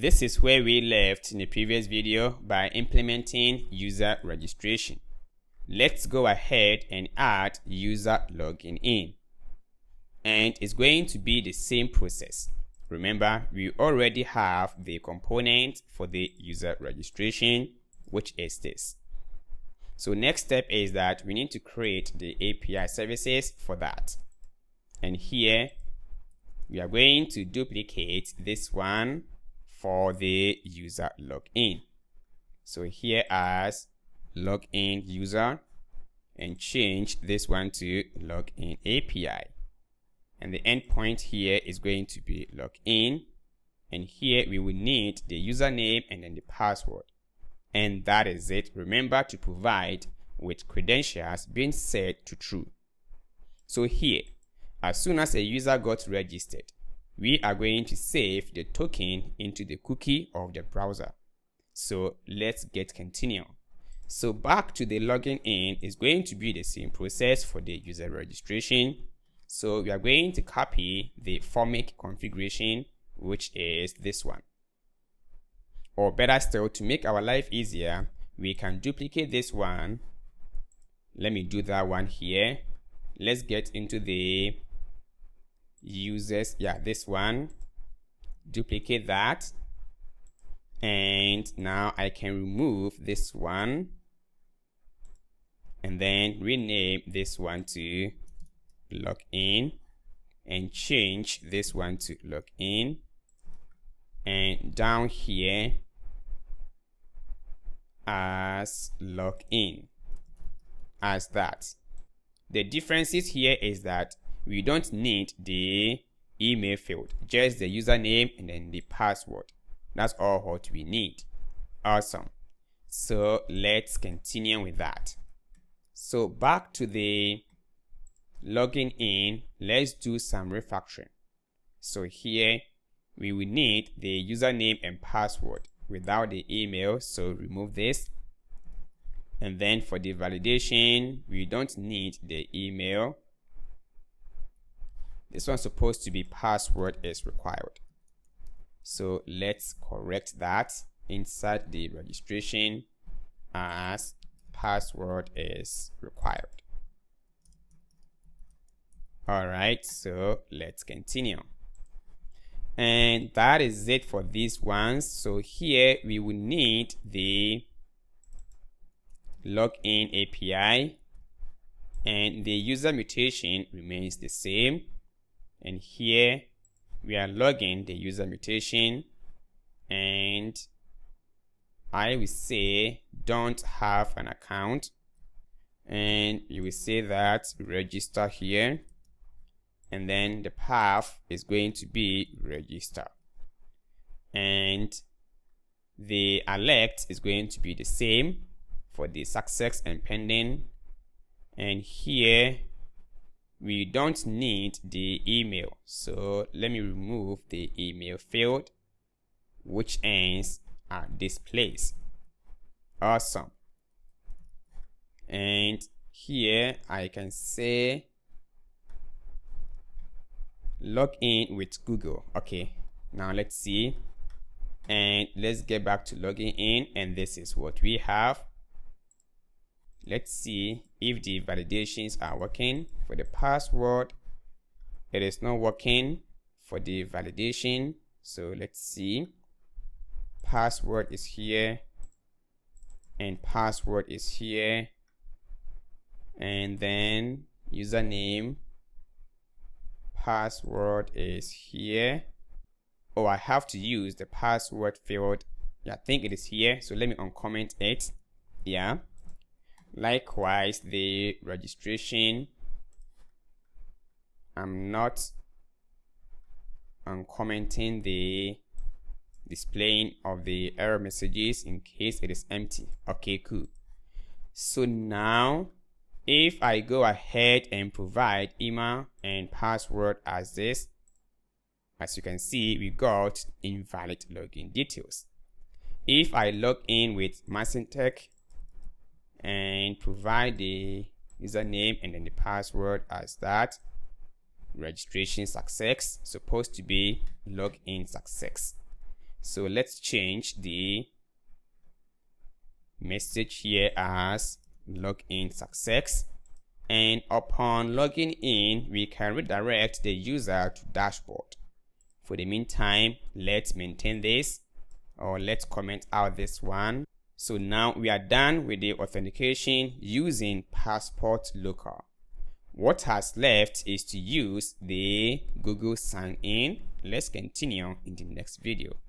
This is where we left in the previous video by implementing user registration. Let's go ahead and add user login in. And it's going to be the same process. Remember, we already have the component for the user registration, which is this. So next step is that we need to create the API services for that. And here we are going to duplicate this one for the user login. So here as login user, and change this one to login API. And the endpoint here is going to be login. And here we will need the username and then the password. And that is it. Remember to provide with credentials being set to true. So here, as soon as a user got registered, we are going to save the token into the cookie of the browser. So let's get continue. So back to the login in is going to be the same process for the user registration. So we are going to copy the formic configuration, which is this one. Or better still, to make our life easier, we can duplicate this one. Let me do that one here. Let's get into the users. Yeah, this one. Duplicate that. And now I can remove this one. And then rename this one to login. And change this one to login. And down here as login as that. The differences here is that we don't need the email field, just the username and then the password. That's all what we need. Awesome. So let's continue with that. So back to the login in, let's do some refactoring. So here we will need the username and password without the email, so remove this. And then for the validation, we don't need the email. This one's supposed to be password is required. So let's correct that. Inside the registration as password is required. All right, so let's continue. And that is it for these ones. So here we will need the login API, and the user mutation remains the same. And here we are logging the user mutation, and I will say don't have an account, and you will say that register here. And then the path is going to be register. And the alert is going to be the same for the success and pending. And here we don't need the email. So let me remove the email field, which ends at this place. Awesome. And here I can say log in with Google. Okay, now let's see, and let's get back to logging in, and this is what we have. Let's see if the validations are working. For the password, it is not working for the validation. So let's see, password is here and password is here, and then username, password is here. Oh, I have to use the password field. Yeah, I think it is here. So let me uncomment it. Yeah. Likewise, the registration, I'm not uncommenting the displaying of the error messages in case it is empty. Okay, cool. So now if I go ahead and provide email and password as this, as you can see, we got invalid login details. If I log in with Masintech and provide the username and then the password as that, registration success, supposed to be login success. So let's change the message here as login success, and upon logging in we can redirect the user to dashboard. For the meantime, let's maintain this, or let's comment out this one. So now we are done with the authentication using Passport Local. What has left is to use the Google sign in. Let's continue in the next video.